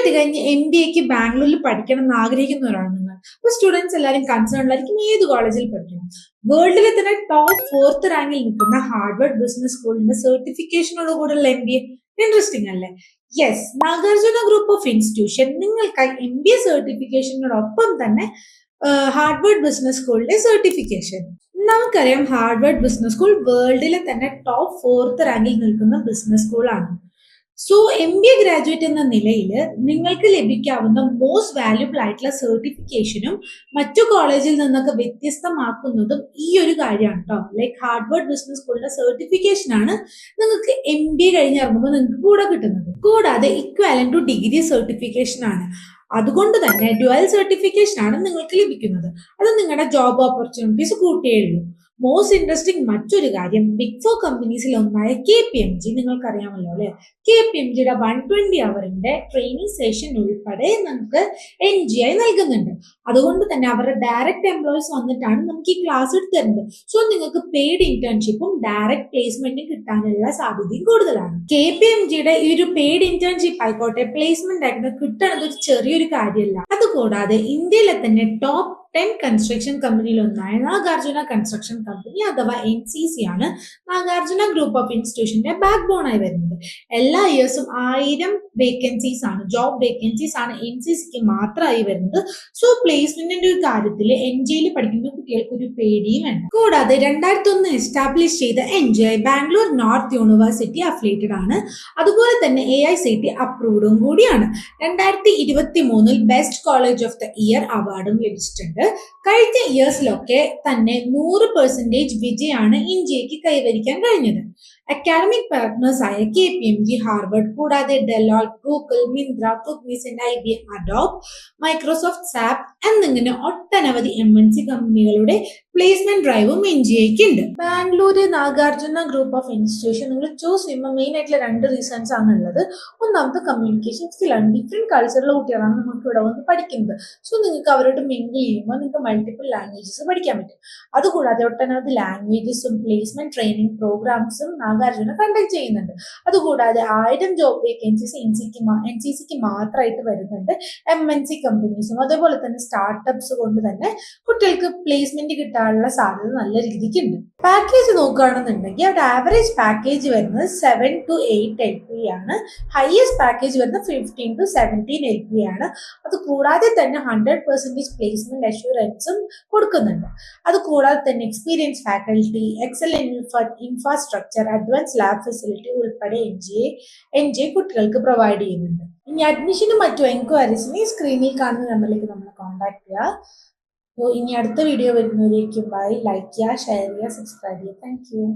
Graduate കഴിഞ്ഞ് MBA ബാംഗ്ലൂരിൽ പഠിക്കണം എന്ന് ആഗ്രഹിക്കുന്നവരാണ് നിങ്ങൾ. അപ്പൊ സ്റ്റുഡൻസ് എല്ലാവരും കൺസേൺ ആയിരിക്കും ഏത് കോളേജിൽ പഠിക്കണം. വേൾഡിലെ തന്നെ ടോപ്പ് 4th റാങ്കിൽ നിൽക്കുന്ന ഹാർവർഡ് ബിസിനസ് സ്കൂളിന്റെ സർട്ടിഫിക്കേഷനോട് കൂടെയുള്ള MBA ഇൻട്രസ്റ്റിംഗ് അല്ലേ? Yes, Nagarjuna group of institution നിങ്ങൾക്കായി MBA സർട്ടിഫിക്കേഷനോടൊപ്പം തന്നെ ഹാർവർഡ് ബിസിനസ് സ്കൂളിന്റെ സർട്ടിഫിക്കേഷൻ. നമുക്കറിയാം ഹാർവർഡ് ബിസിനസ് സ്കൂൾ വേൾഡിലെ തന്നെ ടോപ്പ് 4th റാങ്കിൽ നിൽക്കുന്ന ബിസിനസ് സ്കൂളാണ്. സോ MBA ഗ്രാജുവേറ്റ് എന്ന നിലയിൽ നിങ്ങൾക്ക് ലഭിക്കാവുന്ന മോസ്റ്റ് വാല്യുബിൾ ആയിട്ടുള്ള സർട്ടിഫിക്കേഷനും മറ്റു കോളേജിൽ നിന്നൊക്കെ വ്യത്യസ്തമാക്കുന്നതും ഈ ഒരു കാര്യമാണ് കേട്ടോ. ലൈക്ക് ഹാർവർഡ് ബിസിനസ് സ്കൂളിന്റെ സർട്ടിഫിക്കേഷൻ ആണ് നിങ്ങൾക്ക് MBA കഴിഞ്ഞ് ഇറങ്ങുമ്പോൾ നിങ്ങൾക്ക് കൂടെ കിട്ടുന്നത്. കൂടാതെ ഇക്വാലന്റ് ടു ഡിഗ്രി സർട്ടിഫിക്കേഷൻ ആണ്. അതുകൊണ്ട് തന്നെ ഡ്യുവൽ സർട്ടിഫിക്കേഷൻ ആണ് നിങ്ങൾക്ക് ലഭിക്കുന്നത്. അത് നിങ്ങളുടെ ജോബ് ഓപ്പർച്യൂണിറ്റീസ് കൂട്ടിയുള്ളൂ. മോസ്റ്റ് ഇൻട്രസ്റ്റിംഗ് മറ്റൊരു കാര്യം, ബിഗ് 4 കമ്പനീസിൽ ഒന്നായ KPMG നിങ്ങൾക്കറിയാമല്ലോ അല്ലെ. KPMGയുടെ 120 അവറിന്റെ ട്രെയിനിങ് സെഷൻ ഉൾപ്പെടെ നമുക്ക് NGI നൽകുന്നുണ്ട്. അതുകൊണ്ട് തന്നെ അവരുടെ ഡയറക്റ്റ് എംപ്ലോയീസ് വന്നിട്ടാണ് നമുക്ക് ഈ ക്ലാസ് എടുത്ത് തരുന്നത്. സോ നിങ്ങൾക്ക് പെയ്ഡ് ഇന്റേൺഷിപ്പും ഡയറക്റ്റ് പ്ലേസ്മെന്റും കിട്ടാനുള്ള സാധ്യതയും കൂടുതലാണ്. KPMGയുടെ ഈ ഒരു പെയ്ഡ് ഇന്റേൺഷിപ്പ് ആയിക്കോട്ടെ, പ്ലേസ്മെന്റ് ആയിക്കോട്ടെ കിട്ടുന്നത് ഒരു ചെറിയൊരു കാര്യമല്ല. അതുകൂടാതെ ഇന്ത്യയിലെ തന്നെ ടോപ്പ് 10 കൺസ്ട്രക്ഷൻ കമ്പനിയിൽ ഒന്നായ നാഗാർജുന കൺസ്ട്രക്ഷൻ കമ്പനി അഥവാ NCC ആണ് നാഗാർജുന ഗ്രൂപ്പ് ഓഫ് ഇൻസ്റ്റിറ്റ്യൂഷന്റെ ബാക്ക് ബോൺ ആയി വരുന്നത്. എല്ലാ ഇയേഴ്സും 1000 വേക്കൻസീസ് ആണ്, ജോബ് വേക്കൻസീസ് ആണ് NCCക്ക് മാത്രമായി വരുന്നത്. സോ പ്ലേസ്മെന്റിന്റെ ഒരു കാര്യത്തിൽ NGIയിൽ പഠിക്കുന്ന കുട്ടികൾക്ക് ഒരു പേടിയും വേണം. കൂടാതെ 2001 എസ്റ്റാബ്ലിഷ് ചെയ്ത NGI Bangalore north university affiliated ആണ്. അതുപോലെ തന്നെ AICTE അപ്രൂവ്ഡും കൂടിയാണ്. 2023 best college of the year അവാർഡും ലഭിച്ചിട്ടുണ്ട്. കഴിഞ്ഞ ഇയേഴ്സിലൊക്കെ തന്നെ 100% വിജയമാണ് ഇന്ത്യക്ക് കൈവരിക്കാൻ കഴിഞ്ഞത്. അക്കാഡമിക് പാർട്ട്നേഴ്സ് ആയ KPMG, ഹാർവർഡ്, കൂടാതെ Deloitte, Google, Myntra, Cognizant, IBM, Adobe, Microsoft, SAP എന്നിങ്ങനെ ഒട്ടനവധി MNC കമ്പനികളുടെ പ്ലേസ്മെന്റ് ഡ്രൈവും NGIക്ക് ഉണ്ട്. Bangalore Nagarjuna group of institution നിങ്ങൾ ചൂസ് ചെയ്യുമ്പോൾ മെയിൻ ആയിട്ടുള്ള 2 റീസൺസ് ആണ് ഉള്ളത്. ഒന്നാമത്തെ കമ്മ്യൂണിക്കേഷൻ സ്കില്ലാണ്. ഡിഫറെന്റ് കൾച്ചറിലുള്ള കുട്ടികളാണ് നമുക്ക് ഇവിടെ വന്ന് പഠിക്കുന്നത്. സോ നിങ്ങൾക്ക് അവരോട് മിങ്കിൾ ചെയ്യുമ്പോൾ നിങ്ങൾക്ക് മൾട്ടിപ്പിൾ ലാംഗ്വേജസ് പഠിക്കാൻ പറ്റും. അതുകൂടാതെ ഒട്ടനവധി ലാംഗ്വേജസും പ്ലേസ്മെന്റ് ട്രെയിനിങ് പ്രോഗ്രാംസും നാഗാർജുന കണ്ടക്ട് ചെയ്യുന്നുണ്ട്. അതുകൂടാതെ 1000 ജോബ് വേക്കൻസീസ് NCCക്ക് മാത്രമായിട്ട് വരുന്നുണ്ട്. MNC കമ്പനീസും അതുപോലെ തന്നെ സ്റ്റാർട്ടപ്സ് കൊണ്ട് തന്നെ കുട്ടികൾക്ക് പ്ലേസ്മെന്റ് കിട്ടാനുള്ള സാധ്യത നല്ല രീതിക്ക് ഉണ്ട്. പാക്കേജ് നോക്കുകയാണെന്നുണ്ടെങ്കിൽ അവിടെ ആവറേജ് പാക്കേജ് വരുന്നത് 7 to 8 LPA ആണ്. ഹയസ്റ്റ് പാക്കേജ് വരുന്നത് 15 to 17 LPA ആണ്. അത് കൂടാതെ തന്നെ 100% പ്ലേസ്മെന്റ് അഷുറൻസും കൊടുക്കുന്നുണ്ട്. അത് കൂടാതെ തന്നെ experience faculty, excellent infrastructure, advance lab facility ഉൾപ്പെടെ NGI കുട്ടികൾക്ക് പ്രൊവൈഡ് ചെയ്യുന്നുണ്ട്. ഇനി അഡ്മിഷനും മറ്റു എൻക്വയറീസിന് ഈ സ്ക്രീനിൽ കാണുന്ന നമ്പറിലേക്ക് നമ്മളെ കോൺടാക്ട് ചെയ്യുക. ഇനി അടുത്ത വീഡിയോ വരുന്നവരേക്കും ബൈ. ലൈക്ക് ചെയ്യുക, ഷെയർ ചെയ്യുക, സബ്സ്ക്രൈബ് ചെയ്യുക. Thank you.